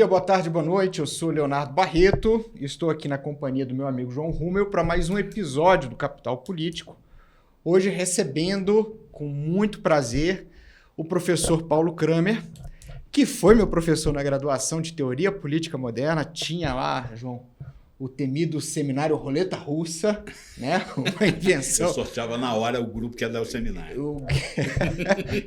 dia, boa tarde, boa noite. Eu sou Leonardo Barreto e estou aqui na companhia do meu amigo João Rummel para mais um episódio do Capital Político. Hoje recebendo com muito prazer o professor Paulo Kramer, que foi meu professor na graduação de Teoria Política Moderna. Tinha lá, João, o temido seminário Roleta Russa, né? Uma invenção. Eu sorteava na hora o grupo que ia dar o seminário.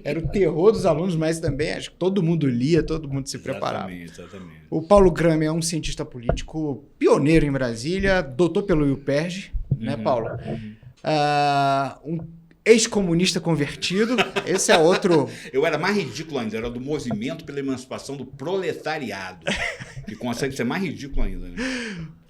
Era o terror dos alunos, mas também acho que todo mundo lia, todo mundo se preparava. Exatamente. O Paulo Kramer é um cientista político pioneiro em Brasília, doutor pelo UPERJ, né, Paulo? Um ex-comunista convertido, esse é outro... Eu era mais ridículo ainda, era do Movimento pela Emancipação do Proletariado, que consegue ser mais ridículo ainda, né?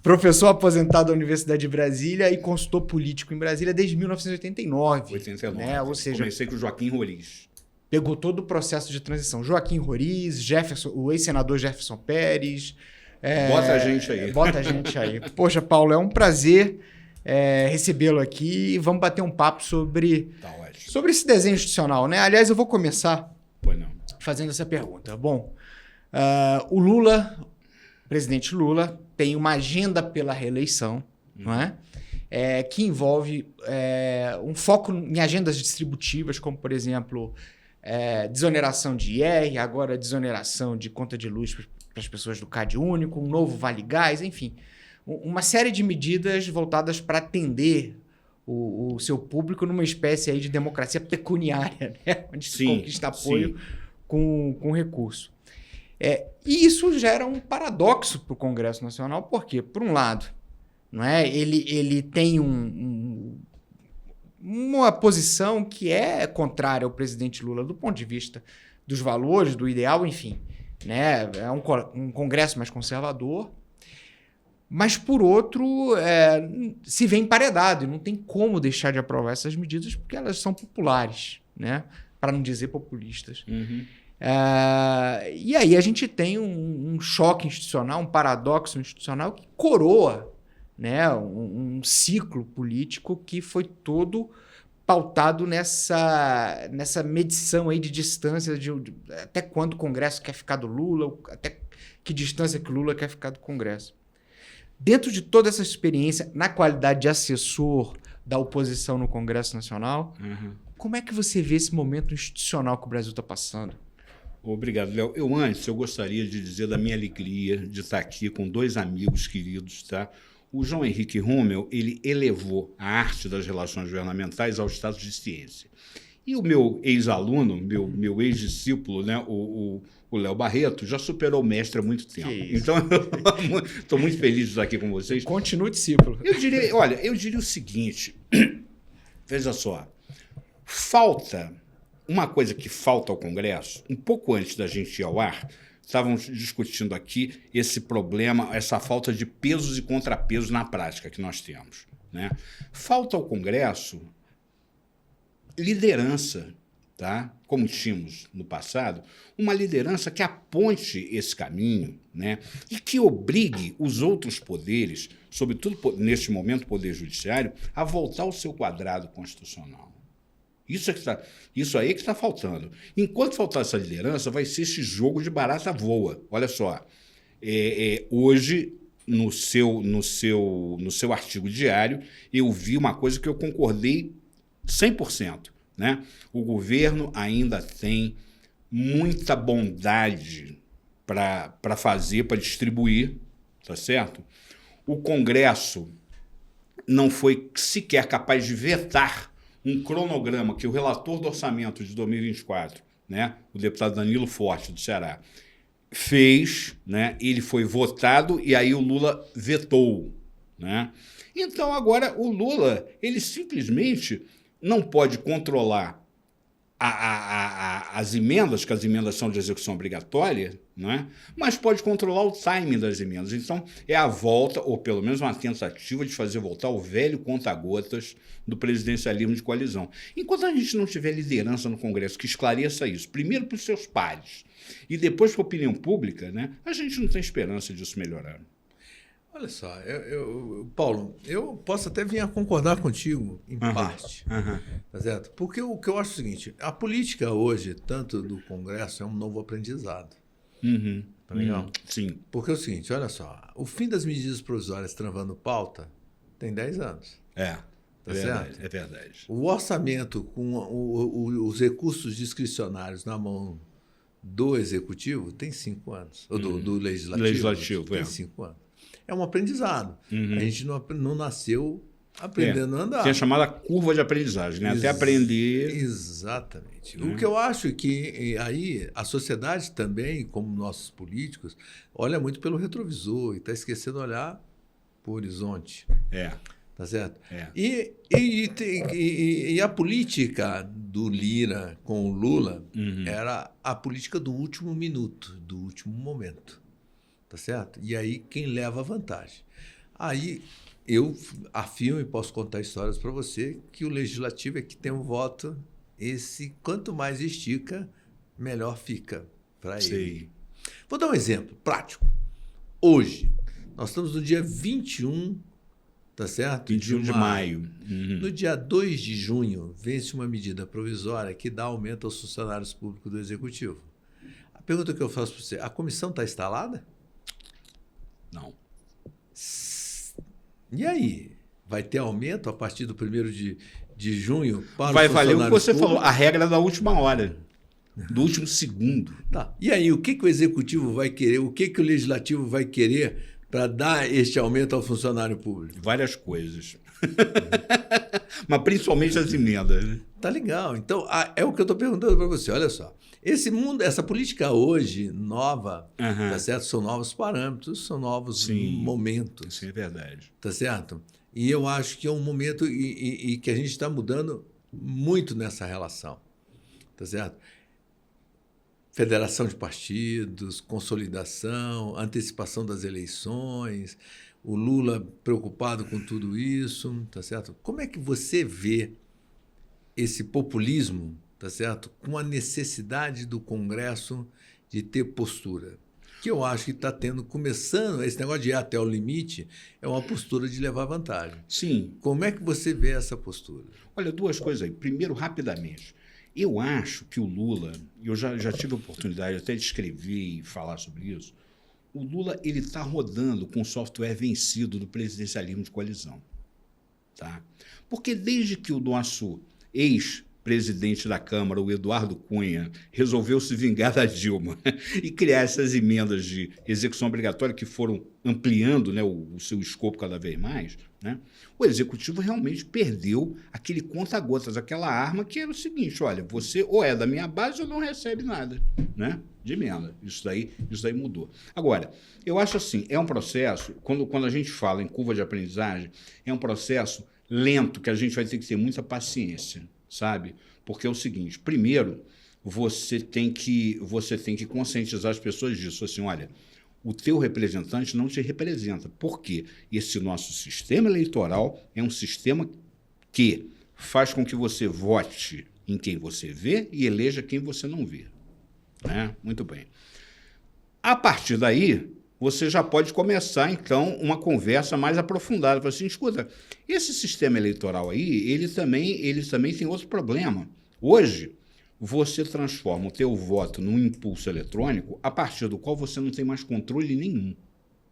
Professor aposentado da Universidade de Brasília e consultor político em Brasília desde 1989. 89, né? Ou seja, comecei com o Joaquim Roriz. Pegou todo o processo de transição. Joaquim Roriz, Jefferson, o ex-senador Jefferson Pérez. Bota a gente aí. Bota a gente aí. Poxa, Paulo, é um prazer recebê-lo aqui e vamos bater um papo sobre esse desenho institucional, né? Aliás, eu vou começar fazendo essa pergunta. Bom, o Lula, presidente Lula, tem uma agenda pela reeleição, não é? Que envolve um foco em agendas distributivas, como, por exemplo, desoneração de IR, agora desoneração de conta de luz para as pessoas do CAD único, um novo Vale Gás, enfim. Uma série de medidas voltadas para atender o seu público numa espécie aí de democracia pecuniária, né? Onde se conquista apoio com recurso. E isso gera um paradoxo para o Congresso Nacional, porque, por um lado, não é? Ele tem uma posição que é contrária ao presidente Lula do ponto de vista dos valores, do ideal, enfim. Né? É um Congresso mais conservador, mas, por outro, se vê emparedado e não tem como deixar de aprovar essas medidas porque elas são populares, né? Para não dizer populistas. Uhum. E aí a gente tem um choque institucional, um paradoxo institucional que coroa, né, um ciclo político que foi todo pautado nessa medição aí de distância de até quando o Congresso quer ficar do Lula, até que distância que o Lula quer ficar do Congresso. Dentro de toda essa experiência, na qualidade de assessor da oposição no Congresso Nacional, como é que você vê esse momento institucional que o Brasil está passando? Obrigado, Léo. Eu gostaria de dizer da minha alegria de estar aqui com dois amigos queridos, tá? O João Henrique Rummel, ele elevou a arte das relações governamentais ao status de ciência. E o meu ex-aluno, meu ex-discípulo, né, o Léo Barreto, já superou o mestre há muito tempo. Então, estou muito feliz de estar aqui com vocês. Continue discípulo. Eu diria o seguinte, veja só, uma coisa que falta ao Congresso, um pouco antes da gente ir ao ar, estávamos discutindo aqui esse problema, essa falta de pesos e contrapesos na prática que nós temos, né? Falta ao Congresso liderança, tá? Como tínhamos no passado, uma liderança que aponte esse caminho, né? E que obrigue os outros poderes, sobretudo neste momento o Poder Judiciário, a voltar ao seu quadrado constitucional. Isso aí que está faltando. Enquanto faltar essa liderança, vai ser esse jogo de barata voa. Olha só, hoje, no seu artigo diário, eu vi uma coisa que eu concordei 100%. Né? O governo ainda tem muita bondade para fazer, para distribuir, tá certo? O Congresso não foi sequer capaz de vetar um cronograma que o relator do orçamento de 2024, né, o deputado Danilo Forte, do Ceará, fez, né, ele foi votado e aí o Lula vetou. Né? Então, agora, o Lula, ele simplesmente não pode controlar as emendas, que as emendas são de execução obrigatória, né? Mas pode controlar o timing das emendas. Então, é a volta, ou pelo menos uma tentativa de fazer voltar o velho conta-gotas do presidencialismo de coalizão. Enquanto a gente não tiver liderança no Congresso que esclareça isso, primeiro para os seus pares e depois para a opinião pública, né, a gente não tem esperança disso melhorar. Olha só, Paulo, eu posso até vir a concordar contigo, em parte, tá certo? Porque o que eu acho é o seguinte, a política hoje, tanto do Congresso, é um novo aprendizado. Tá legal? Sim. Porque é o seguinte, olha só, o fim das medidas provisórias travando pauta tem 10 anos. Tá certo? É verdade. O orçamento com os recursos discricionários na mão do Executivo tem 5 anos. Ou do Legislativo. Tem 5 anos. É um aprendizado. A gente não nasceu aprendendo a andar. Tem a chamada curva de aprendizagem, né? Até aprender... Exatamente. O que eu acho que aí a sociedade também, como nossos políticos, olha muito pelo retrovisor e está esquecendo de olhar para o horizonte. Tá certo? E a política do Lira com o Lula era a política do último minuto, do último momento. Tá certo? E aí quem leva a vantagem? Aí eu afirmo e posso contar histórias para você que o legislativo é que tem um voto, quanto mais estica, melhor fica para ele. Vou dar um exemplo prático. Hoje, nós estamos no dia 21, tá certo? 21 de maio. No dia 2 de junho, vence uma medida provisória que dá aumento aos funcionários públicos do Executivo. A pergunta que eu faço para você, a comissão está instalada? Não. E aí? Vai ter aumento a partir do 1º de junho para vai valer o que você falou, a regra da última hora, do último segundo. Tá. E aí, o que o Executivo vai querer, o que o Legislativo vai querer para dar este aumento ao funcionário público? Várias coisas. Mas principalmente as emendas. Né? Tá legal. Então, é o que eu estou perguntando para você. Olha só. Esse mundo, essa política hoje nova, tá certo? São novos parâmetros, são novos momentos. Isso é verdade. Tá certo? E eu acho que é um momento e que a gente está mudando muito nessa relação. Tá certo? Federação de partidos, consolidação, antecipação das eleições, o Lula preocupado com tudo isso, tá certo? Como é que você vê esse populismo, tá certo, com a necessidade do Congresso de ter postura? Que eu acho que está começando, esse negócio de ir até o limite, é uma postura de levar vantagem. Sim. Como é que você vê essa postura? Olha, duas coisas aí. Primeiro, rapidamente. Eu acho que o Lula, eu já tive a oportunidade até de escrever e falar sobre isso, o Lula está rodando com o software vencido do presidencialismo de coalizão. Tá? Porque desde que o nosso ex-presidente da Câmara, o Eduardo Cunha, resolveu se vingar da Dilma e criar essas emendas de execução obrigatória que foram ampliando, né, o seu escopo cada vez mais, né, o Executivo realmente perdeu aquele conta-gotas, aquela arma que era o seguinte, olha, você ou é da minha base ou não recebe nada, né, de emenda. Isso daí mudou. Agora, eu acho assim, é um processo, quando a gente fala em curva de aprendizagem, é um processo lento, que a gente vai ter que ter muita paciência, sabe? Porque é o seguinte, primeiro, você tem que conscientizar as pessoas disso, assim, olha, o teu representante não te representa, porque esse nosso sistema eleitoral é um sistema que faz com que você vote em quem você vê e eleja quem você não vê. Né? Muito bem. A partir daí, você já pode começar, então, uma conversa mais aprofundada. Fala assim, escuta, esse sistema eleitoral aí, ele também tem outro problema. Hoje, você transforma o teu voto num impulso eletrônico a partir do qual você não tem mais controle nenhum.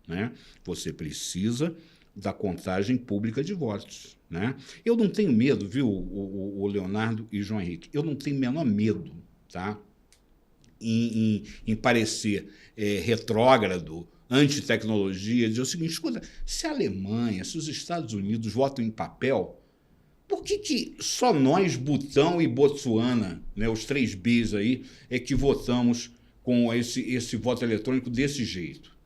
Né? Você precisa da contagem pública de votos. Né? Eu não tenho medo, viu, o Leonardo e João Henrique, eu não tenho o menor medo, tá? em parecer retrógrado, antitecnologia, dizer o seguinte, escuta, se a Alemanha, se os Estados Unidos votam em papel, por que só nós, Butão e Botsuana, né, os 3 Bs aí, é que votamos com esse voto eletrônico desse jeito,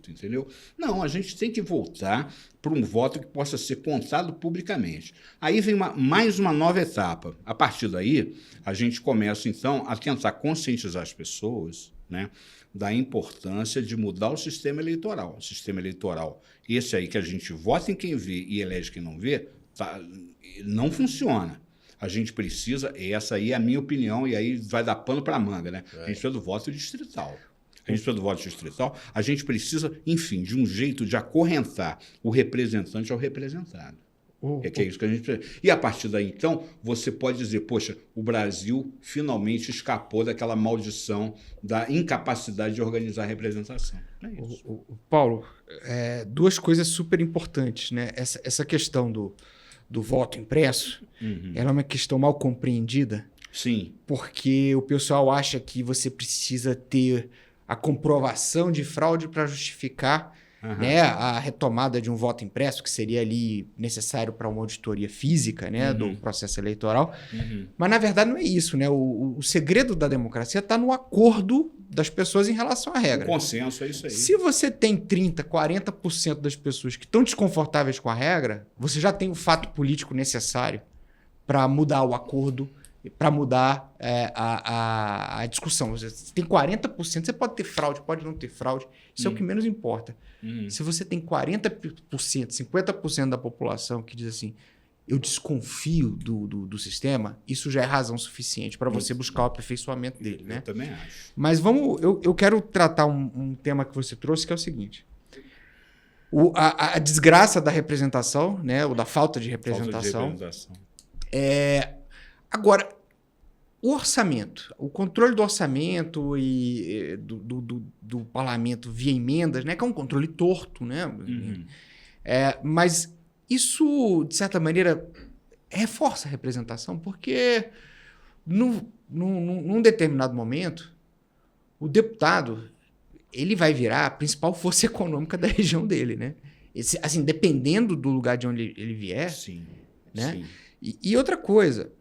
entendeu? Não, a gente tem que voltar para um voto que possa ser contado publicamente. Aí vem mais uma nova etapa. A partir daí, a gente começa, então, a tentar conscientizar as pessoas, né, da importância de mudar o sistema eleitoral. O sistema eleitoral, esse aí que a gente vota em quem vê e elege quem não vê, tá, não funciona. A gente precisa, essa aí é a minha opinião, e aí vai dar pano para a manga, né? A gente precisa do voto distrital. A gente precisa, enfim, de um jeito de acorrentar o representante ao representado. Que é isso que a gente precisa. E a partir daí, então, você pode dizer, poxa, o Brasil finalmente escapou daquela maldição da incapacidade de organizar a representação. É isso. Paulo, duas coisas super importantes, né? Essa questão do voto impresso, ela é uma questão mal compreendida. Sim. Porque o pessoal acha que você precisa ter a comprovação de fraude para justificar né, a retomada de um voto impresso, que seria ali necessário para uma auditoria física, né, do processo eleitoral. Mas, na verdade, não é isso. Né? O segredo da democracia está no acordo das pessoas em relação à regra. O consenso é isso aí. Se você tem 30%, 40% das pessoas que estão desconfortáveis com a regra, você já tem o fato político necessário para mudar o acordo, para mudar a discussão. Você tem 40%, você pode ter fraude, pode não ter fraude. Isso é o que menos importa. Se você tem 40%, 50% da população que diz assim, eu desconfio do sistema, isso já é razão suficiente para você buscar o aperfeiçoamento dele. Né? Eu também acho. Mas eu quero tratar um tema que você trouxe, que é o seguinte. A desgraça da representação, né, ou da falta de representação. Agora, o orçamento, o controle do orçamento e do parlamento via emendas, né, que é um controle torto, né? Mas isso, de certa maneira, reforça a representação, porque num determinado momento, o deputado ele vai virar a principal força econômica da região dele, né? Assim, dependendo do lugar de onde ele vier. Sim. Né? Sim. E outra coisa,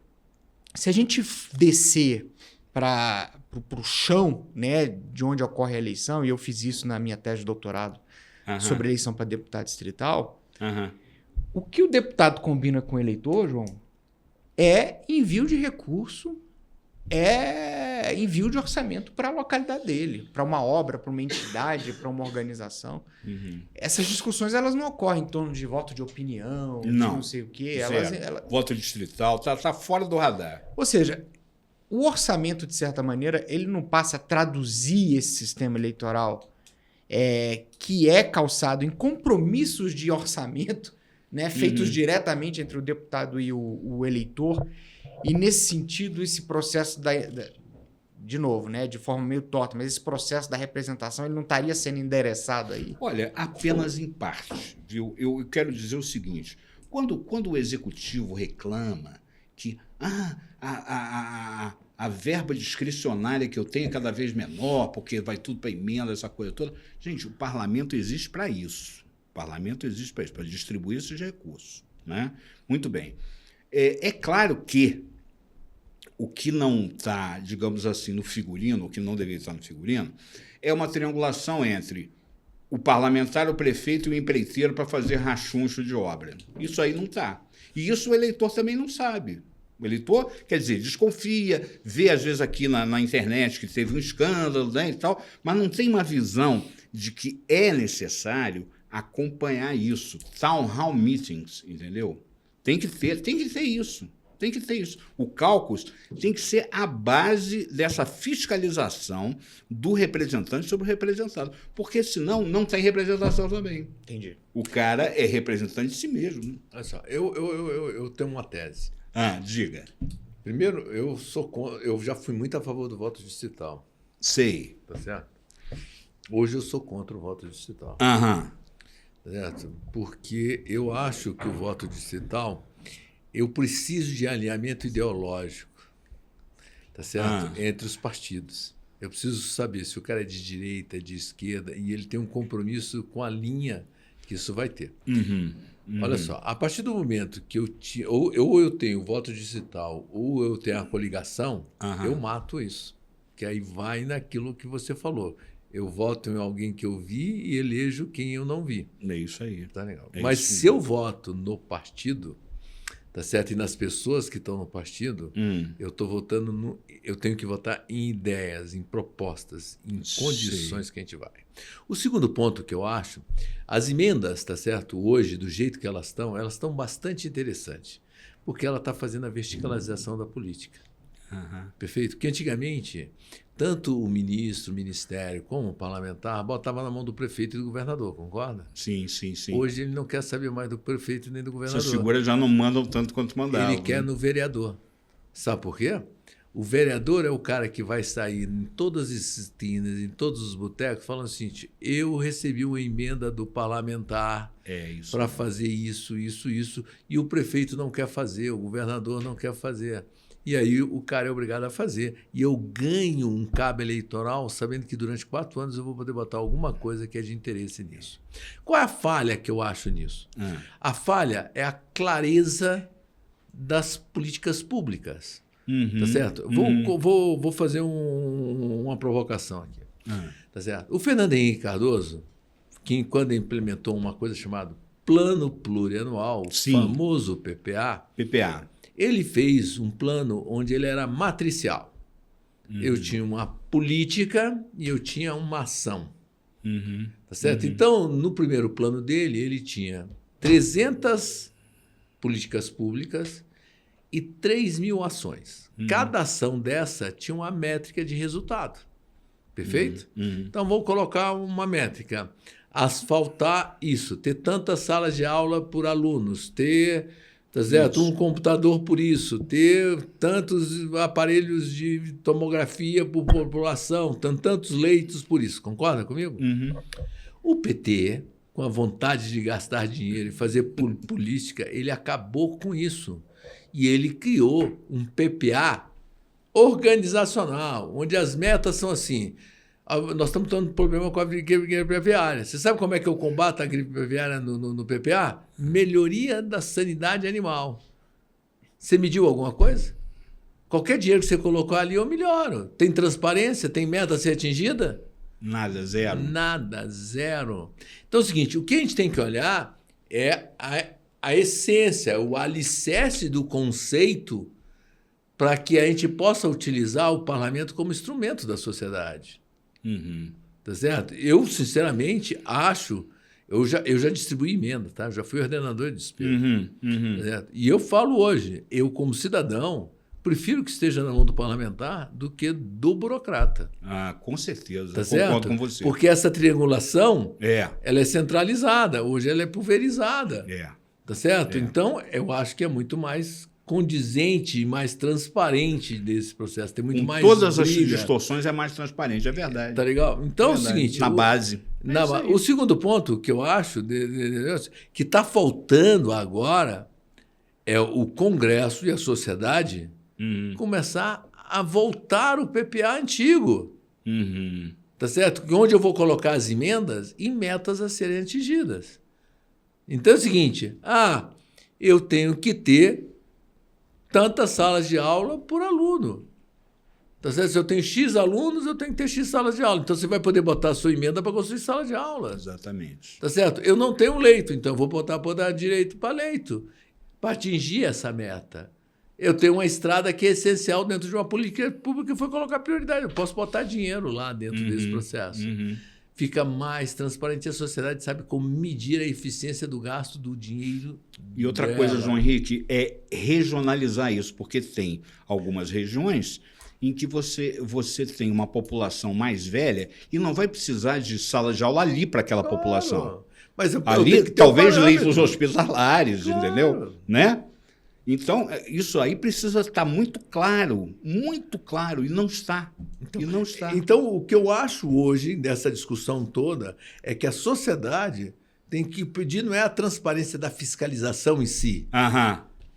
se a gente descer para o chão, né, de onde ocorre a eleição, e eu fiz isso na minha tese de doutorado sobre eleição para deputado distrital, o que o deputado combina com o eleitor, João, é envio de recurso, é envio de orçamento para a localidade dele, para uma obra, para uma entidade, para uma organização. Essas discussões elas não ocorrem em torno de voto de opinião, de não sei o quê. Voto distrital, tá fora do radar. Ou seja, o orçamento, de certa maneira, ele não passa a traduzir esse sistema eleitoral que é calçado em compromissos de orçamento, né, feitos diretamente entre o deputado e o eleitor. E, nesse sentido, esse processo de novo, né, de forma meio torta, mas esse processo da representação ele não estaria sendo endereçado aí? Olha, apenas em parte, viu? Eu quero dizer o seguinte, quando o executivo reclama que a verba discricionária que eu tenho é cada vez menor, porque vai tudo para emenda, essa coisa toda. Gente, o parlamento existe para isso. O parlamento existe para isso, para distribuir esses recursos. Né? Muito bem. É claro que o que não está, digamos assim, no figurino, o que não deveria estar no figurino, é uma triangulação entre o parlamentar, o prefeito e o empreiteiro para fazer rachuncho de obra. Isso aí não está. E isso o eleitor também não sabe. O eleitor, quer dizer, desconfia, vê às vezes aqui na internet que teve um escândalo, né, e tal, mas não tem uma visão de que é necessário acompanhar isso. Town hall meetings, entendeu? Tem que ter isso. Tem que ter isso. O caucus tem que ser a base dessa fiscalização do representante sobre o representado. Porque, senão, não tem representação também. Entendi. O cara é representante de si mesmo. Né? Olha só, eu tenho uma tese. Diga. Primeiro, eu já fui muito a favor do voto distrital. Sei. Tá certo? Hoje eu sou contra o voto distrital. Certo? Porque eu acho que o voto distrital, eu preciso de alinhamento ideológico, tá certo? Entre os partidos. Eu preciso saber se o cara é de direita, de esquerda, e ele tem um compromisso com a linha que isso vai ter. Olha só, a partir do momento que ou eu tenho voto distrital, ou eu tenho a coligação, eu mato isso. Que aí vai naquilo que você falou. Eu voto em alguém que eu vi e elejo quem eu não vi. É isso aí. Tá legal. Mas se eu voto no partido, tá certo? E nas pessoas que estão no partido, eu estou votando eu tenho que votar em ideias, em propostas, em condições que a gente vai. O segundo ponto que eu acho, as emendas, tá certo? Hoje, do jeito que elas estão bastante interessantes, porque ela está fazendo a verticalização da política. Perfeito? Porque antigamente, tanto o ministro, o ministério, como o parlamentar, botava na mão do prefeito e do governador, concorda? Sim. Hoje ele não quer saber mais do prefeito nem do governador. Essas figuras já não mandam tanto quanto mandavam. Ele quer no vereador. Sabe por quê? O vereador é o cara que vai sair em todas as esquinas, em todos os botecos, falando assim, eu recebi uma emenda do parlamentar para fazer isso, e o prefeito não quer fazer, o governador não quer fazer. E aí o cara é obrigado a fazer. E eu ganho um cabo eleitoral sabendo que durante 4 anos eu vou poder botar alguma coisa que é de interesse nisso. Qual é a falha que eu acho nisso? A falha é a clareza das políticas públicas. Tá certo? Vou fazer uma provocação aqui. Tá certo? O Fernando Henrique Cardoso, que quando implementou uma coisa chamada Plano Plurianual, o famoso PPA, ele fez um plano onde ele era matricial. Eu tinha uma política e eu tinha uma ação. Tá certo? Então, no primeiro plano dele, ele tinha 300 políticas públicas e 3.000 ações. Cada ação dessa tinha uma métrica de resultado. Perfeito? Então, vou colocar uma métrica. Asfaltar isso, ter tantas salas de aula por alunos, ter... Tá certo? Um computador por isso, ter tantos aparelhos de tomografia por população, tantos leitos por isso. Concorda comigo? O PT, com a vontade de gastar dinheiro e fazer política, ele acabou com isso. E ele criou um PPA organizacional, onde as metas são assim. Nós estamos tendo problema com a gripe aviária. Você sabe como é que eu combato a gripe aviária no PPA? Melhoria da sanidade animal. Você mediu alguma coisa? Qualquer dinheiro que você colocou ali, eu melhoro. Tem transparência? Tem meta a ser atingida? Nada, zero. Nada, zero. Então é o seguinte, o que a gente tem que olhar é a essência, o alicerce do conceito para que a gente possa utilizar o parlamento como instrumento da sociedade. Tá certo? Eu, sinceramente, acho... Eu já distribuí emenda, tá? Eu já fui ordenador de despesa. Tá certo? E eu falo hoje, eu, como cidadão, prefiro que esteja na mão do parlamentar do que do burocrata. Com certeza. Tá Concordo certo? com você. Porque essa triangulação, ela é centralizada. Hoje ela é pulverizada. Tá certo? Então, eu acho que é muito mais condizente e mais transparente desse processo. Tem muito mais todas as distorções é mais transparente, é verdade. Tá legal? Então é o seguinte... Na base. O segundo ponto que eu acho que está faltando agora é o Congresso e a sociedade começar a voltar o PPA antigo. Tá certo? Onde eu vou colocar as emendas e metas a serem atingidas. Então é o seguinte, eu tenho que ter tantas salas de aula por aluno. Tá certo? Se eu tenho X alunos, eu tenho que ter X salas de aula. Então, você vai poder botar a sua emenda para construir sala de aula. Exatamente. Tá certo? Eu não tenho leito, então eu vou botar direito para leito, para atingir essa meta. Eu tenho uma estrada que é essencial dentro de uma política pública que foi colocar prioridade. Eu posso botar dinheiro lá dentro desse processo. Fica mais transparente, a sociedade sabe como medir a eficiência do gasto do dinheiro. E outra coisa, João Henrique, é regionalizar isso, porque tem algumas regiões em que você tem uma população mais velha e não vai precisar de sala de aula ali para aquela população. Mas ali, talvez leitos hospitalares, entendeu? Né? Então, isso aí precisa estar muito claro, e não está. Então, o que eu acho hoje, dessa discussão toda, é que a sociedade tem que pedir, não é a transparência da fiscalização em si,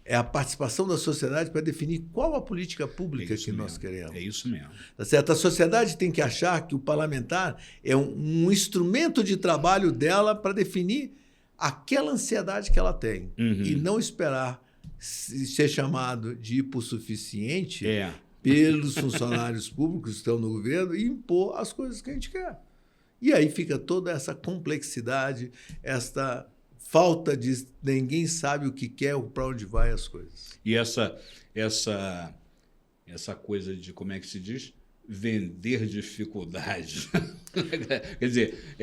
é a participação da sociedade para definir qual a política pública que nós queremos. É isso mesmo. Tá certo? A sociedade tem que achar que o parlamentar é um instrumento de trabalho dela para definir aquela ansiedade que ela tem e não esperar ser chamado de hipossuficiente pelos funcionários públicos que estão no governo e impor as coisas que a gente quer. E aí fica toda essa complexidade, esta falta de ninguém sabe o que quer ou para onde vai as coisas. E essa coisa de, como é que se diz? Vender dificuldade. Quer dizer,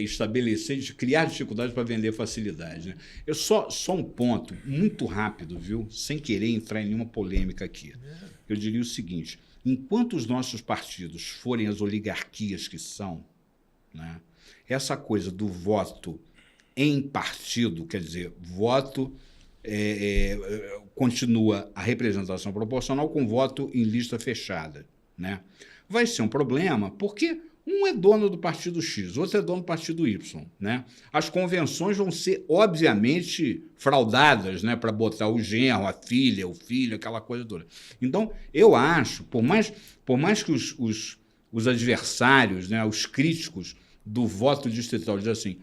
estabelecer, criar dificuldade para vender facilidade. Né? Só um ponto muito rápido, viu? Sem querer entrar em nenhuma polêmica aqui. eu diria o seguinte: enquanto os nossos partidos forem as oligarquias que são, né, essa coisa do voto em partido, quer dizer, voto continua a representação proporcional com voto em lista fechada, né? Vai ser um problema porque um é dono do partido X, outro é dono do partido Y, né? As convenções vão ser, obviamente, fraudadas, né, para botar o genro, a filha, o filho, aquela coisa toda. Então, eu acho, por mais que os adversários, né, os críticos do voto distrital dizem assim,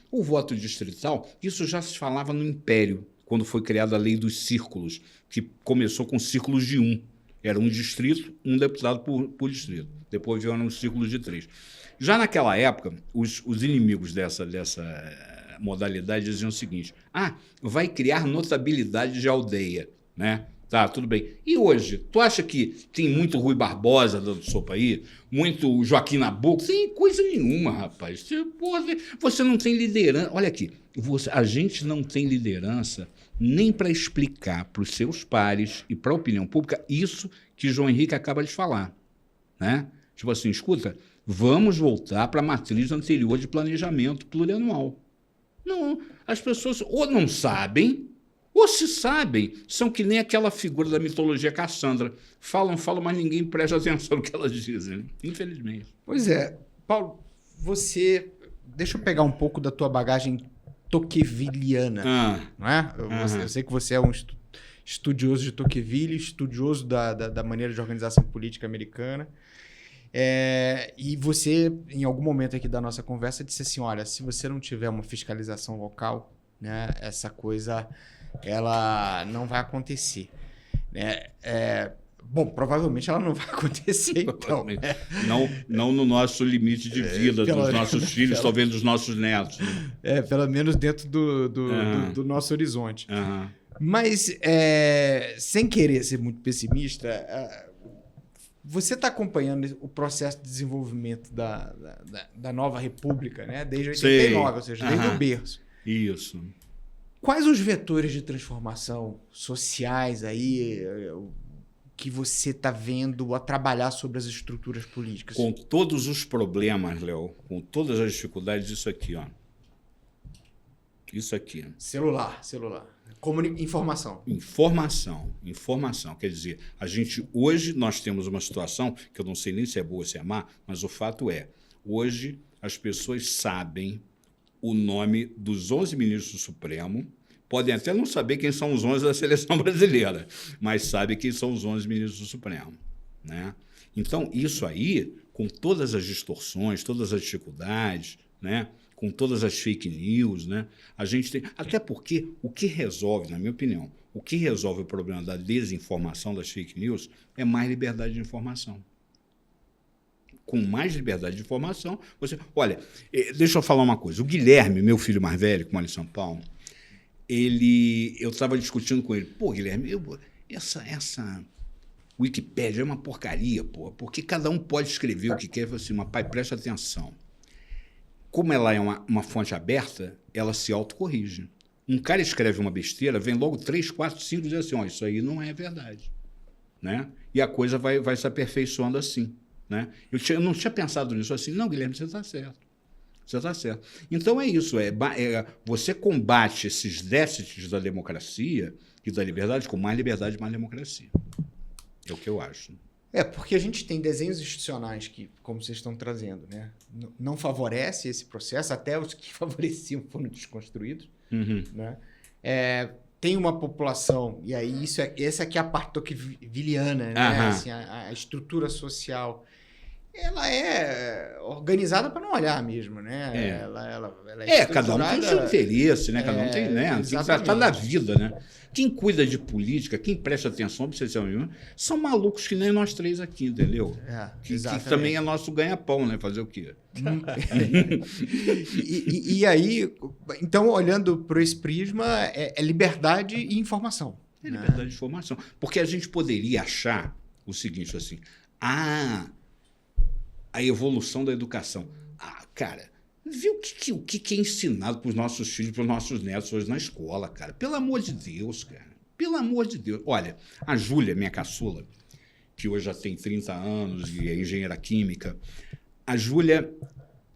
o voto distrital, isso já se falava no Império, quando foi criada a lei dos círculos, que começou com círculos de 1. Era um distrito, um deputado por distrito. Depois vieram os círculos de 3. Já naquela época, os inimigos dessa modalidade diziam o seguinte: vai criar notabilidade de aldeia, né? Tá, tudo bem. E hoje, tu acha que tem muito Rui Barbosa dando sopa aí? Muito Joaquim Nabuco? Sem coisa nenhuma, rapaz. Você não tem liderança. Olha aqui, a gente não tem liderança nem para explicar para os seus pares e para a opinião pública isso que João Henrique acaba de falar, né? Tipo assim, escuta, vamos voltar para a matriz anterior de planejamento plurianual. Não, as pessoas ou não sabem, ou se sabem, são que nem aquela figura da mitologia Cassandra. Falam, mas ninguém presta atenção no que elas dizem, né? Infelizmente. Pois é. Paulo, deixa eu pegar um pouco da tua bagagem tocqueviliana, não é? Eu sei que você é um estudioso de Tocqueville, estudioso da maneira de organização política americana. E você, em algum momento aqui da nossa conversa, disse assim, olha, se você não tiver uma fiscalização local, né, essa coisa ela não vai acontecer, né? Bom, provavelmente ela não vai acontecer, então. Não no nosso limite de vida, dos nossos filhos, talvez dos nossos netos. Né? Pelo menos dentro do nosso horizonte. Mas, sem querer ser muito pessimista, você está acompanhando o processo de desenvolvimento da nova república, né? Desde 89, ou seja, desde o berço. Isso. Quais os vetores de transformação sociais aí que você está vendo a trabalhar sobre as estruturas políticas? Com todos os problemas, Léo, com todas as dificuldades, isso aqui, ó. Isso aqui. Celular. Informação. Informação. Quer dizer, hoje nós temos uma situação que eu não sei nem se é boa ou se é má, mas o fato é, hoje as pessoas sabem o nome dos 11 ministros do Supremo, podem até não saber quem são os 11 da seleção brasileira, mas sabem quem são os 11 ministros do Supremo, né? Então, isso aí, com todas as distorções, todas as dificuldades, né? Com todas as fake news, né? A gente tem... Até porque o que resolve, na minha opinião, o que resolve o problema da desinformação, das fake news, é mais liberdade de informação. Com mais liberdade de informação, você... Olha, deixa eu falar uma coisa. O Guilherme, meu filho mais velho, que mora em São Paulo, eu estava discutindo com ele. Pô, Guilherme, essa Wikipédia é uma porcaria, pô, porque cada um pode escrever o que quer. Eu falei assim, mas pai, presta atenção. Como ela é uma fonte aberta, ela se autocorrige. Um cara escreve uma besteira, vem logo 3, 4, 5 e diz assim, isso aí não é verdade. Né? E a coisa vai se aperfeiçoando assim. Né? Eu não tinha pensado nisso assim. Não, Guilherme, você está certo. Você está certo. Então é isso. Você combate esses déficits da democracia e da liberdade com mais liberdade e mais democracia. É o que eu acho. Porque a gente tem desenhos institucionais que, como vocês estão trazendo, né, não favorece esse processo, até os que favoreciam foram desconstruídos. Né? Tem uma população, e aí essa aqui é a parte tocqueviliana, né? Assim, a estrutura social, ela é organizada para não olhar mesmo, né? Ela cada um tem seu interesse, né? Cada um tem, né? Tem que tratar da vida, né? Quem cuida de política, quem presta atenção, são malucos que nem nós três aqui, entendeu? Que também é nosso ganha-pão, né? Fazer o quê? E aí, então, olhando por esse prisma, é liberdade e informação. É liberdade de informação. Porque a gente poderia achar o seguinte, assim, a evolução da educação. Cara, vê o que é ensinado para os nossos filhos, para os nossos netos hoje na escola, cara. Pelo amor de Deus, cara. Pelo amor de Deus. Olha, a Júlia, minha caçula, que hoje já tem 30 anos e é engenheira química. A Júlia,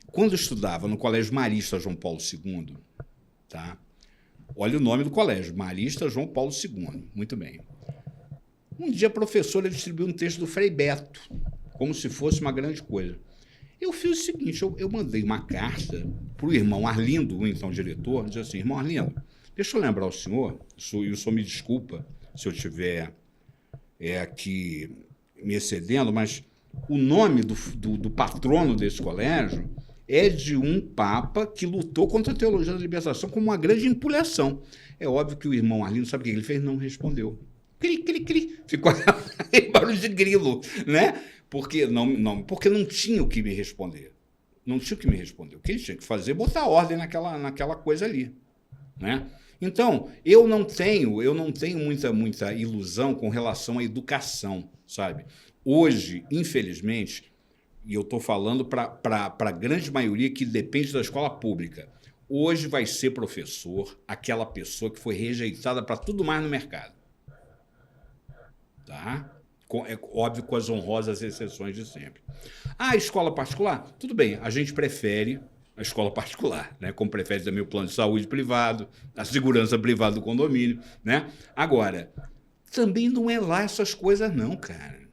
quando estudava no Colégio Marista João Paulo II, tá? Olha o nome do colégio, Marista João Paulo II. Muito bem. Um dia a professora distribuiu um texto do Frei Beto, como se fosse uma grande coisa. Eu fiz o seguinte, eu mandei uma carta para o irmão Arlindo, o então diretor, dizendo assim, irmão Arlindo, deixa eu lembrar o senhor, e o senhor me desculpa se eu estiver aqui me excedendo, mas o nome do patrono desse colégio é de um papa que lutou contra a teologia da libertação como uma grande empulhação. É óbvio que o irmão Arlindo, sabe o que ele fez? Não respondeu. Cri, cri, cri. Ficou barulho de grilo, né? Porque não tinha o que me responder. Não tinha o que me responder. O que ele tinha que fazer é botar ordem naquela coisa ali, né? Então, eu não tenho muita ilusão com relação à educação, sabe? Hoje, infelizmente, e eu estou falando para a grande maioria que depende da escola pública, hoje vai ser professor aquela pessoa que foi rejeitada para tudo mais no mercado. Tá? É óbvio, com as honrosas exceções de sempre. A escola particular, tudo bem, a gente prefere a escola particular, né? Como prefere também o plano de saúde privado, a segurança privada do condomínio, né? Agora, também não é lá essas coisas não, cara.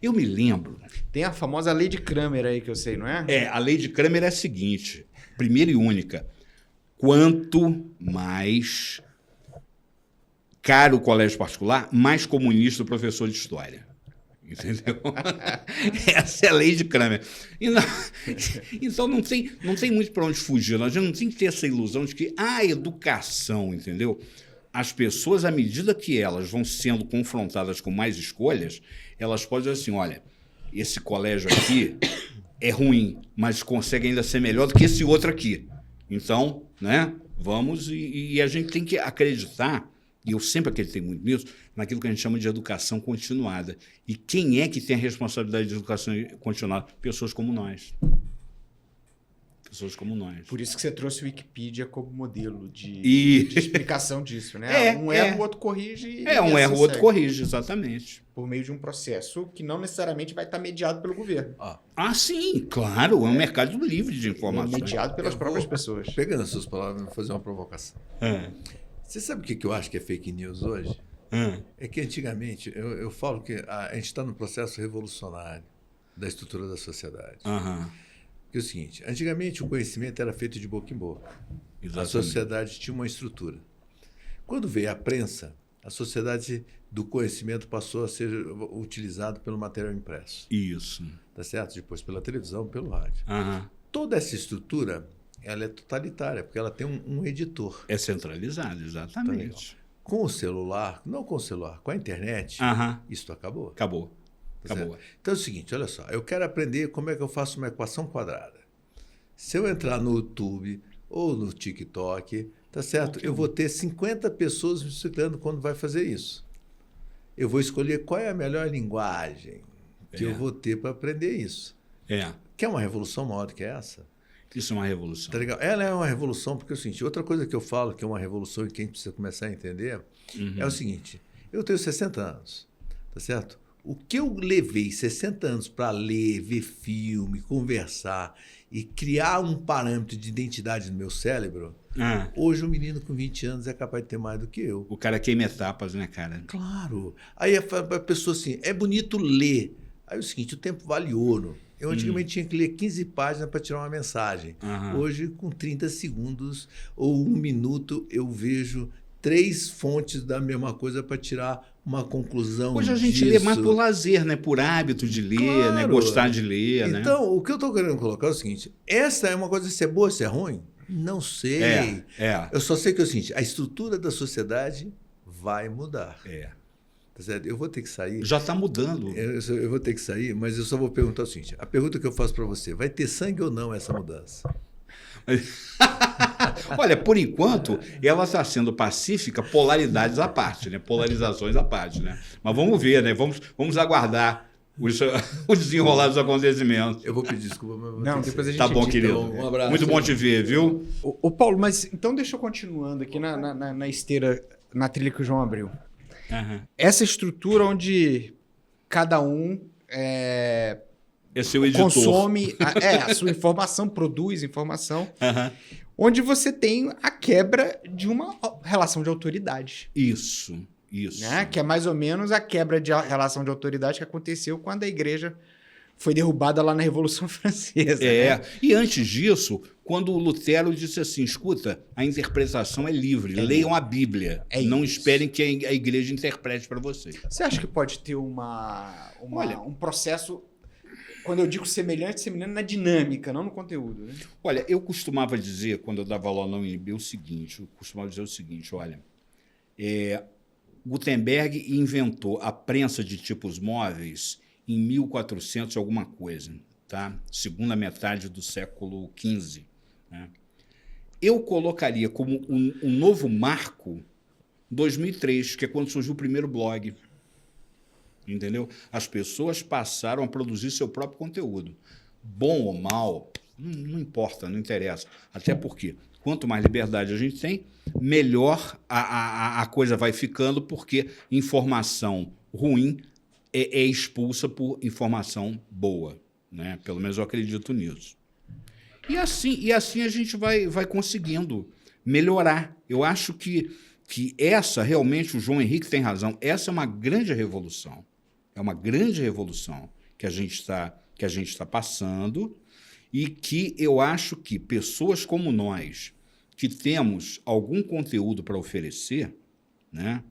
Eu me lembro... Tem a famosa lei de Kramer aí que eu sei, não é? A lei de Kramer é a seguinte, primeira e única, quanto mais caro o colégio particular, mais comunista o professor de história. Entendeu? Essa é a lei de Kramer. Então não tem muito para onde fugir. A gente não tem que ter essa ilusão de que a educação, entendeu? As pessoas, à medida que elas vão sendo confrontadas com mais escolhas, elas podem dizer assim, olha, esse colégio aqui é ruim, mas consegue ainda ser melhor do que esse outro aqui. Então, né, vamos e a gente tem que acreditar, e eu sempre acreditei muito nisso, naquilo que a gente chama de educação continuada. E quem é que tem a responsabilidade de educação continuada? Pessoas como nós. Pessoas como nós. Por isso que você trouxe o Wikipedia como modelo de explicação disso, né? Um erra, o outro corrige. Um erra, o outro corrige, exatamente. Por meio de um processo que não necessariamente vai estar mediado pelo governo. Sim, claro. É um mercado livre de informações. Mediado pelas próprias pessoas. Pegando as suas palavras, vou fazer uma provocação. Você sabe o que eu acho que é fake news hoje? É que antigamente, eu falo que a gente está num processo revolucionário da estrutura da sociedade. Porque é o seguinte, antigamente o conhecimento era feito de boca em boca. Exatamente. A sociedade tinha uma estrutura. Quando veio a prensa, a sociedade do conhecimento passou a ser utilizado pelo material impresso. Isso. Tá certo? Depois pela televisão, pelo rádio. Toda essa estrutura, ela é totalitária, porque ela tem um editor. É centralizada, exatamente. Tá, com o celular, não com o celular, com a internet, isso acabou. Acabou. Então é o seguinte, olha só, eu quero aprender como é que eu faço uma equação quadrada. Se eu entrar no YouTube ou no TikTok, tá certo? Eu vou ter 50 pessoas me explicando quando vai fazer isso. Eu vou escolher qual é a melhor linguagem que eu vou ter para aprender isso. Quer uma revolução maior do que essa? Isso é uma revolução. Tá legal? Ela é uma revolução porque é o seguinte, outra coisa que eu falo que é uma revolução e que a gente precisa começar a entender é o seguinte, eu tenho 60 anos, tá certo? O que eu levei 60 anos para ler, ver filme, conversar e criar um parâmetro de identidade no meu cérebro, hoje um menino com 20 anos é capaz de ter mais do que eu. O cara queima etapas, né, cara? Claro. Aí a pessoa assim, é bonito ler. Aí é o seguinte, o tempo vale ouro. Eu antigamente tinha que ler 15 páginas para tirar uma mensagem. Hoje, com 30 segundos ou 1 minuto, eu vejo 3 fontes da mesma coisa para tirar uma conclusão. Hoje a gente lê mais por lazer, né? Por hábito de ler, né? Gostar de ler, né? Então, o que eu estou querendo colocar é o seguinte, essa é uma coisa, se é boa, se é ruim? Não sei. Eu só sei que é o seguinte, a estrutura da sociedade vai mudar. Tá certo? Eu vou ter que sair. Já está mudando. Eu vou ter que sair, mas eu só vou perguntar o seguinte, a pergunta que eu faço para você, vai ter sangue ou não essa mudança? Olha, por enquanto, ela está sendo pacífica, polaridades à parte, né? Polarizações à parte, né? Mas vamos ver, né? Vamos aguardar o desenrolar dos acontecimentos. Eu vou pedir desculpa, mas não, depois a gente tá bom, querido. Um abraço. Muito bom te ver, viu? Ô Paulo, mas então deixa eu continuando aqui na esteira, na trilha que o João abriu. Essa estrutura onde cada um seu editor. Consome a sua informação, produz informação, onde você tem a quebra de uma relação de autoridade. Isso. Né? Que é mais ou menos a quebra de relação de autoridade que aconteceu quando a igreja foi derrubada lá na Revolução Francesa. Né? E antes disso, quando o Lutero disse assim, escuta, a interpretação é livre, leiam a Bíblia, não esperem que a igreja interprete para vocês. Você acha que pode ter um processo, quando eu digo semelhante na dinâmica, não no conteúdo? Né? Olha, eu costumava dizer, quando eu dava aula na UNB, o seguinte, olha, Gutenberg inventou a prensa de tipos móveis em 1400 alguma coisa, tá? Segunda metade do século XV. Né? Eu colocaria como um novo marco 2003, que é quando surgiu o primeiro blog. Entendeu? As pessoas passaram a produzir seu próprio conteúdo. Bom ou mal, não importa, não interessa. Até porque, quanto mais liberdade a gente tem, melhor a coisa vai ficando, porque informação ruim é expulsa por informação boa. Né? Pelo menos eu acredito nisso. E assim a gente vai conseguindo melhorar. Eu acho que essa, realmente, o João Henrique tem razão, essa é uma grande revolução. É uma grande revolução que a gente está passando e que eu acho que pessoas como nós, que temos algum conteúdo para oferecer, né?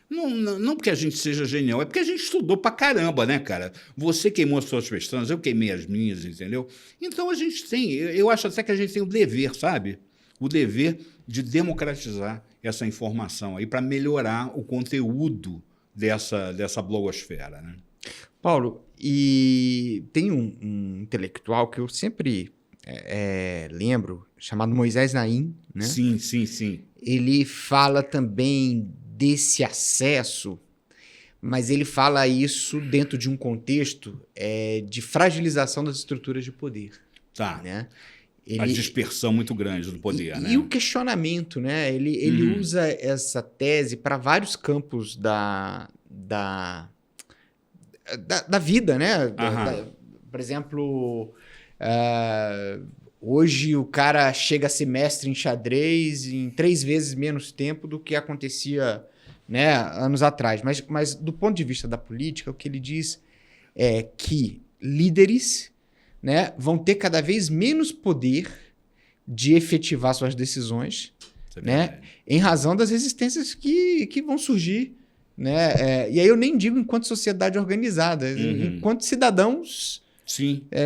Não porque a gente seja genial, é porque a gente estudou pra caramba, né, cara? Você queimou as suas pestanas, eu queimei as minhas, entendeu? Então a gente tem, eu acho até que a gente tem o dever, sabe? O dever de democratizar essa informação aí para melhorar o conteúdo dessa blogosfera, né? Paulo, e tem um intelectual que eu sempre lembro, chamado Moisés Naim, né? Sim. Ele fala também desse acesso, mas ele fala isso dentro de um contexto de fragilização das estruturas de poder. Tá. Né? A dispersão muito grande do poder, né? E o questionamento, né? Ele usa essa tese para vários campos da vida, né? Por exemplo, hoje o cara chega a ser mestre em xadrez em 3 vezes menos tempo do que acontecia, né, anos atrás. Mas do ponto de vista da política, o que ele diz é que líderes, né, vão ter cada vez menos poder de efetivar suas decisões, né, em razão das resistências que vão surgir. Né? E aí eu nem digo enquanto sociedade organizada, enquanto cidadãos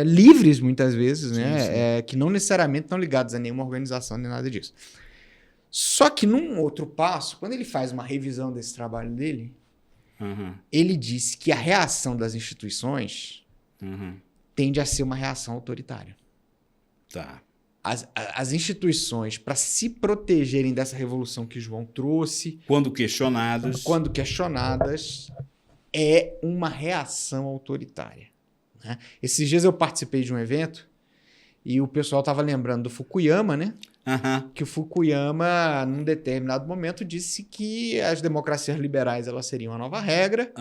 livres, muitas vezes, né? Que não necessariamente estão ligados a nenhuma organização nem nada disso. Só que num outro passo, quando ele faz uma revisão desse trabalho dele, ele diz que a reação das instituições tende a ser uma reação autoritária. Tá. As instituições, para se protegerem dessa revolução que João trouxe... Quando questionadas, é uma reação autoritária. Né? Esses dias eu participei de um evento e o pessoal estava lembrando do Fukuyama, né? Que o Fukuyama, num determinado momento, disse que as democracias liberais elas seriam a nova regra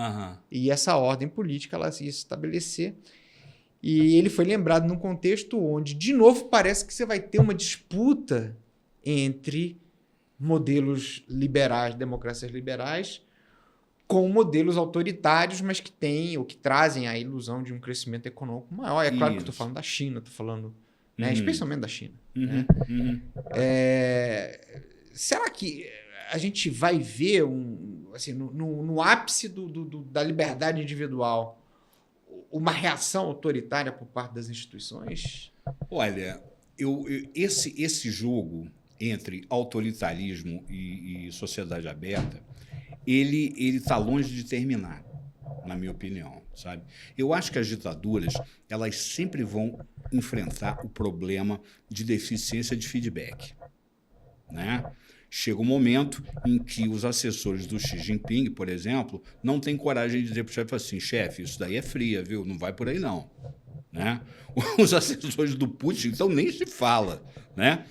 e essa ordem política ela ia se estabelecer. E ele foi lembrado num contexto onde, de novo, parece que você vai ter uma disputa entre modelos liberais, democracias liberais, com modelos autoritários, mas que têm ou que trazem a ilusão de um crescimento econômico maior. É claro que eu estou falando da China, estou falando, né, especialmente da China. Né? Será que a gente vai ver assim, no ápice da liberdade individual uma reação autoritária por parte das instituições? Olha, esse jogo entre autoritarismo e sociedade aberta, ele está longe de terminar, na minha opinião, sabe? Eu acho que as ditaduras, elas sempre vão enfrentar o problema de deficiência de feedback, né? Chega um momento em que os assessores do Xi Jinping, por exemplo, não têm coragem de dizer para o chefe assim, chefe, isso daí é fria, viu? Não vai por aí, não. Né? Os assessores do Putin, então, nem se fala. Né?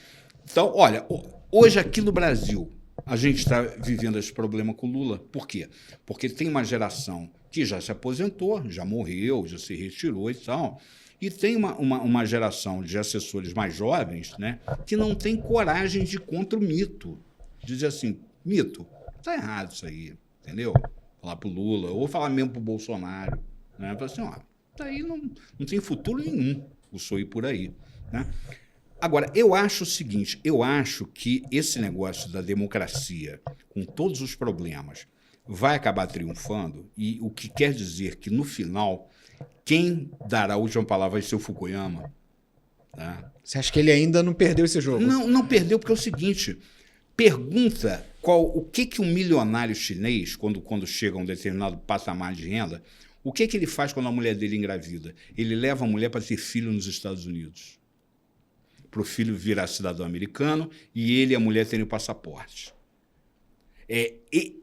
Então, olha, hoje aqui no Brasil, a gente está vivendo esse problema com o Lula. Por quê? Porque tem uma geração que já se aposentou, já morreu, já se retirou e tal, e tem uma geração de assessores mais jovens, né, que não tem coragem de ir contra o mito. Dizer assim, mito, tá errado isso aí, entendeu? Falar pro Lula, ou falar mesmo pro Bolsonaro. Né? Falar assim, ó, daí não tem futuro nenhum o senhor ir por aí. Né? Agora, eu acho o seguinte, eu acho que esse negócio da democracia, com todos os problemas, vai acabar triunfando, e o que quer dizer que, no final, quem dará a última palavra vai ser o Fukuyama. Tá? Você acha que ele ainda não perdeu esse jogo? Não perdeu, porque é o seguinte, pergunta o que um milionário chinês, quando chega a um determinado patamar de renda, o que ele faz quando a mulher dele engravida? Ele leva a mulher para ter filho nos Estados Unidos, para o filho virar cidadão americano e ele e a mulher terem o passaporte.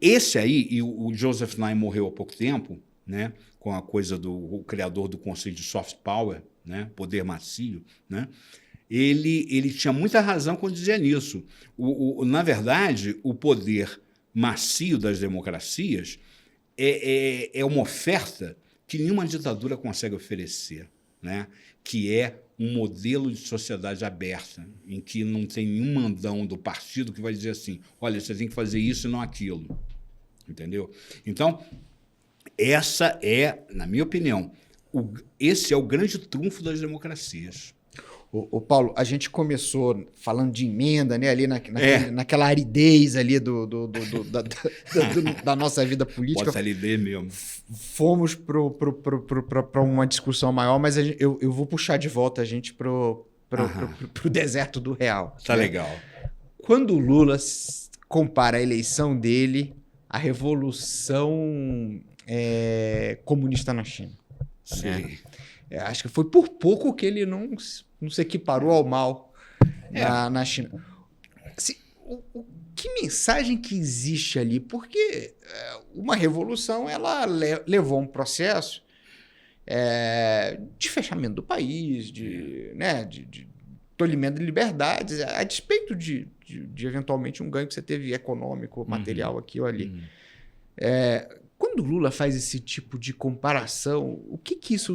Esse aí, e o Joseph Nye morreu há pouco tempo, né, com a coisa o criador do conceito de soft power, né, poder macio, né, ele tinha muita razão quando dizia nisso. Na verdade, o poder macio das democracias é uma oferta que nenhuma ditadura consegue oferecer, né, que é um modelo de sociedade aberta, em que não tem nenhum mandão do partido que vai dizer assim, olha, você tem que fazer isso e não aquilo. Entendeu? Então, essa na minha opinião, esse é o grande trunfo das democracias. Ô Paulo, a gente começou falando de emenda, né, ali naquela aridez ali da nossa vida política. Bota aridez mesmo. Fomos para uma discussão maior, mas eu vou puxar de volta a gente pro deserto do real. Tá, né? Legal. Quando o Lula compara a eleição dele à revolução comunista na China. Sim. Né? Acho que foi por pouco que ele não se equiparou ao mal na China. Assim, que mensagem que existe ali? Porque uma revolução ela levou a um processo de fechamento do país, de tolimento de liberdades, a despeito de eventualmente um ganho que você teve econômico, material aqui ou ali. Quando o Lula faz esse tipo de comparação, o que isso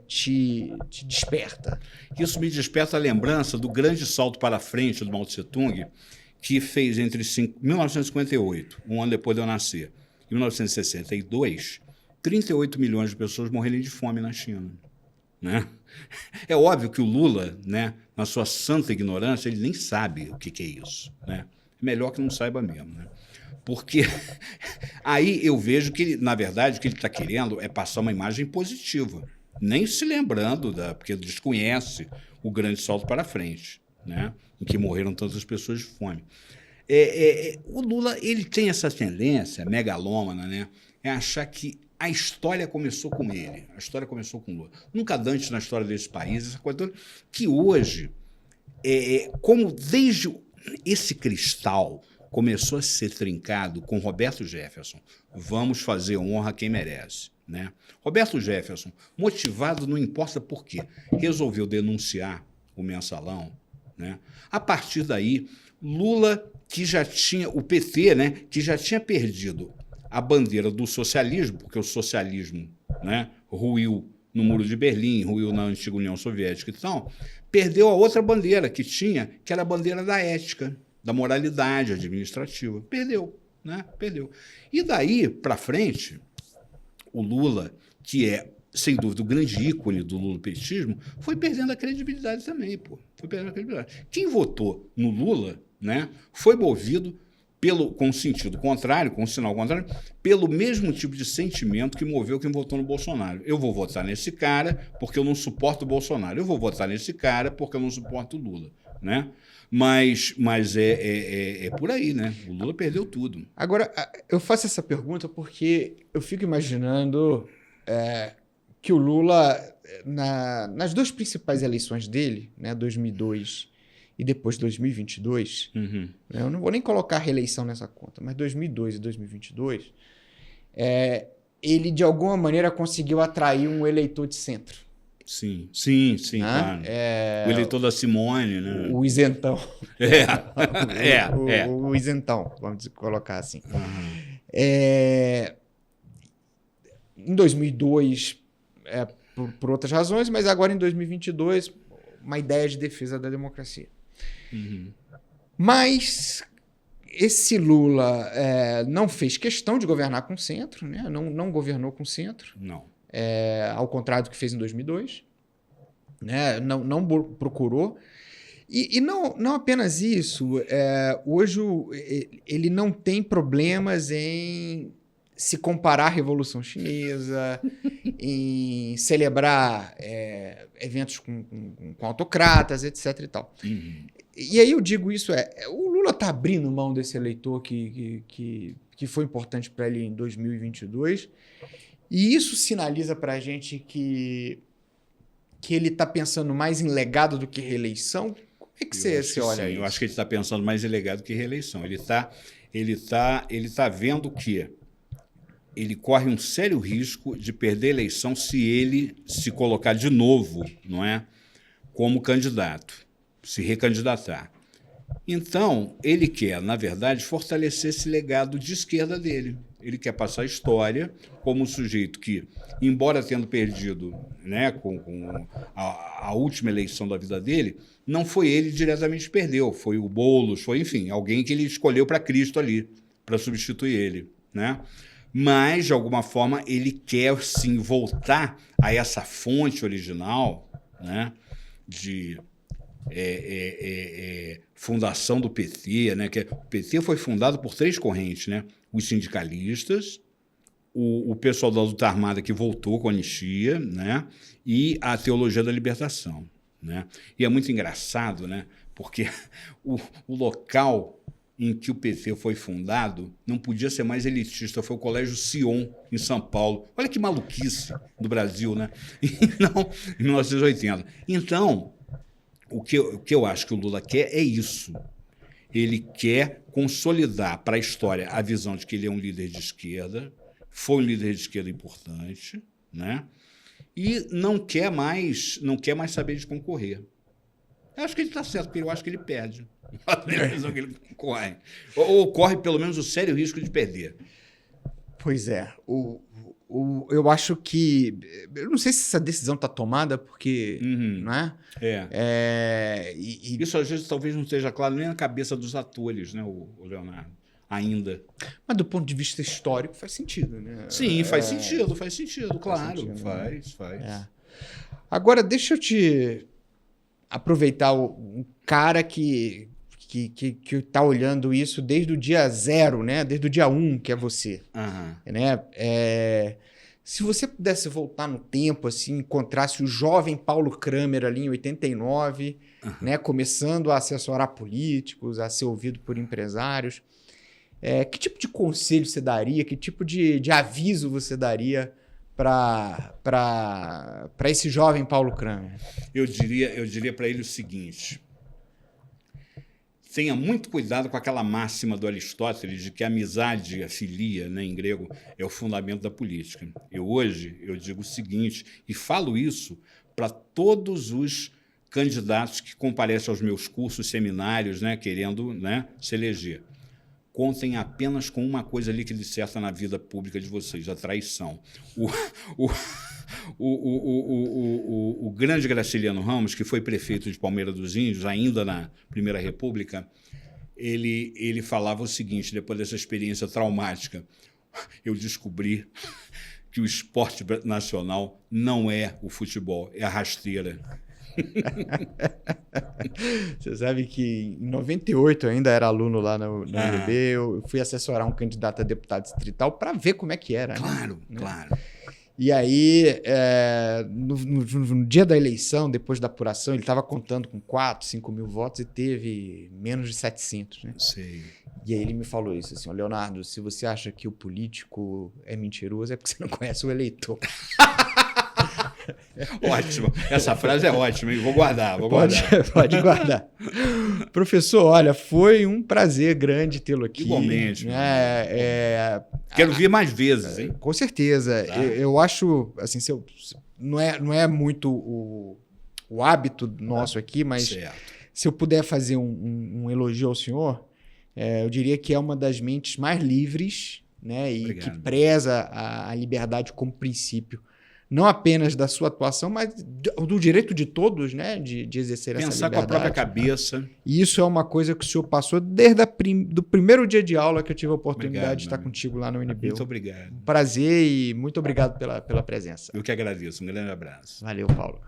te desperta? Isso me desperta a lembrança do grande salto para frente do Mao Tse-tung, que fez entre 1958, um ano depois de eu nascer, e 1962, 38 milhões de pessoas morrerem de fome na China. Né? É óbvio que o Lula, né, na sua santa ignorância, ele nem sabe o que é isso. Né? É melhor que não saiba mesmo. Né? Porque aí eu vejo que, na verdade, o que ele está querendo é passar uma imagem positiva, nem se lembrando, porque desconhece o grande salto para frente, né? Em que morreram tantas pessoas de fome. O Lula ele tem essa tendência megalômana, né? É achar que a história começou com ele, a história começou com o Lula. Nunca antes na história desse país, essa coisa toda, que hoje, como desde esse cristal começou a ser trincado com Roberto Jefferson. Vamos fazer honra a quem merece. Né? Roberto Jefferson, motivado não importa por quê, resolveu denunciar o Mensalão. Né? A partir daí, Lula, que já tinha, o PT, né, que já tinha perdido a bandeira do socialismo, porque o socialismo, né, ruiu no Muro de Berlim, ruiu na antiga União Soviética e tal, perdeu a outra bandeira que tinha, que era a bandeira da ética, da moralidade administrativa. Perdeu, né? Perdeu. E daí para frente, o Lula, que é, sem dúvida, o grande ícone do lulopetismo, foi perdendo a credibilidade também, pô. Foi perdendo a credibilidade. Quem votou no Lula, né, foi movido com sentido contrário, com sinal contrário, pelo mesmo tipo de sentimento que moveu quem votou no Bolsonaro. Eu vou votar nesse cara porque eu não suporto o Bolsonaro. Eu vou votar nesse cara porque eu não suporto o Lula, né? Mas é por aí, né? O Lula perdeu tudo. Agora, eu faço essa pergunta porque eu fico imaginando que o Lula, nas duas principais eleições dele, né, 2002 e depois 2022, né, eu não vou nem colocar a reeleição nessa conta, mas 2002 e 2022, ele de alguma maneira conseguiu atrair um eleitor de centro. Sim, né? Claro. O eleitor da Simone, né? O isentão. O isentão, vamos colocar assim. Uhum. Em 2002, por outras razões, mas agora em 2022, uma ideia de defesa da democracia. Uhum. Mas esse Lula não fez questão de governar com o centro, né? Não governou com o centro. Não. Ao contrário do que fez em 2002. Né? Não procurou. E não apenas isso. Hoje ele não tem problemas em se comparar à Revolução Chinesa, em celebrar eventos com autocratas, etc. e tal. Uhum. E aí eu digo isso, o Lula está abrindo mão desse eleitor que foi importante para ele em 2022, e isso sinaliza para a gente que ele está pensando mais em legado do que reeleição? Como é que você olha isso? Eu acho que ele está pensando mais em legado que reeleição. Ele tá vendo que ele corre um sério risco de perder a eleição se ele se colocar de novo, não é, como candidato, se recandidatar. Então, ele quer, na verdade, fortalecer esse legado de esquerda dele. Ele quer passar a história como um sujeito que, embora tendo perdido, né, com a última eleição da vida dele, não foi ele diretamente que perdeu, foi o Boulos, foi, enfim, alguém que ele escolheu para Cristo ali, para substituir ele, né? Mas, de alguma forma, ele quer, sim, voltar a essa fonte original, né, de fundação do PT, né, que o PT foi fundado por 3 correntes, né? Os sindicalistas, o pessoal da luta armada que voltou com a anistia, né, e a teologia da libertação, né? E é muito engraçado, né, porque o local em que o PT foi fundado não podia ser mais elitista, foi o Colégio Sion, em São Paulo. Olha que maluquice do Brasil, né? Não, em 1980. Então, o que eu acho que o Lula quer é isso. Ele quer consolidar para a história a visão de que ele é um líder de esquerda, foi um líder de esquerda importante, né? E não quer mais saber de concorrer. Eu acho que ele está certo, porque eu acho que ele perde. Que ele corre. Ou corre, pelo menos, o sério risco de perder. Pois é. Eu acho que... Eu não sei se essa decisão está tomada, porque... Não é? Isso, às vezes, talvez não esteja claro nem na cabeça dos atores, né, o Leonardo? Ainda. Mas, do ponto de vista histórico, faz sentido, né? Sim, faz sentido, claro. Faz. Agora, deixa eu te aproveitar um cara que está olhando isso desde o dia 0, né? Desde o dia 1, que é você. Uhum. Né? Se você pudesse voltar no tempo, assim, encontrasse o jovem Paulo Kramer ali em 89, né? Começando a assessorar políticos, a ser ouvido por empresários, que tipo de conselho você daria? Que tipo de aviso você daria para esse jovem Paulo Kramer? Eu diria para ele o seguinte: tenha muito cuidado com aquela máxima do Aristóteles de que a amizade, a filia, né, em grego, é o fundamento da política. Hoje eu digo o seguinte, e falo isso para todos os candidatos que comparecem aos meus cursos, seminários, né, querendo, né, se eleger. Contem apenas com uma coisa ali que disserta na vida pública de vocês, a traição. O grande Graciliano Ramos, que foi prefeito de Palmeira dos Índios, ainda na Primeira República, ele falava o seguinte, depois dessa experiência traumática: eu descobri que o esporte nacional não é o futebol, é a rasteira. Você sabe que em 98 eu ainda era aluno lá no UNB, eu fui assessorar um candidato a deputado distrital para ver como é que era. Claro, né? Claro. E aí, no dia da eleição, depois da apuração, ele estava contando com 4, 5 mil votos e teve menos de 700. Né? Sei. E aí ele me falou isso, assim: Leonardo, se você acha que o político é mentiroso, é porque você não conhece o eleitor. Ótimo. Essa frase é ótima, hein? Vou guardar. Pode guardar. Professor, olha, foi um prazer grande tê-lo aqui. Igualmente. Quero vir mais vezes, hein? Com certeza. Tá. Eu acho, assim, não é muito o hábito nosso aqui, mas Certo. se eu puder fazer um elogio ao senhor, eu diria que é uma das mentes mais livres, né, e Obrigado. que preza a liberdade como princípio, não apenas da sua atuação, mas do direito de todos, né, de exercer essa Pensar liberdade. com a própria cabeça. E isso é uma coisa que o senhor passou desde do primeiro dia de aula que eu tive a oportunidade Obrigado, de estar meu contigo lá no UNB. Muito obrigado. Um prazer e muito obrigado pela presença. Eu que agradeço. Um grande abraço. Valeu, Paulo.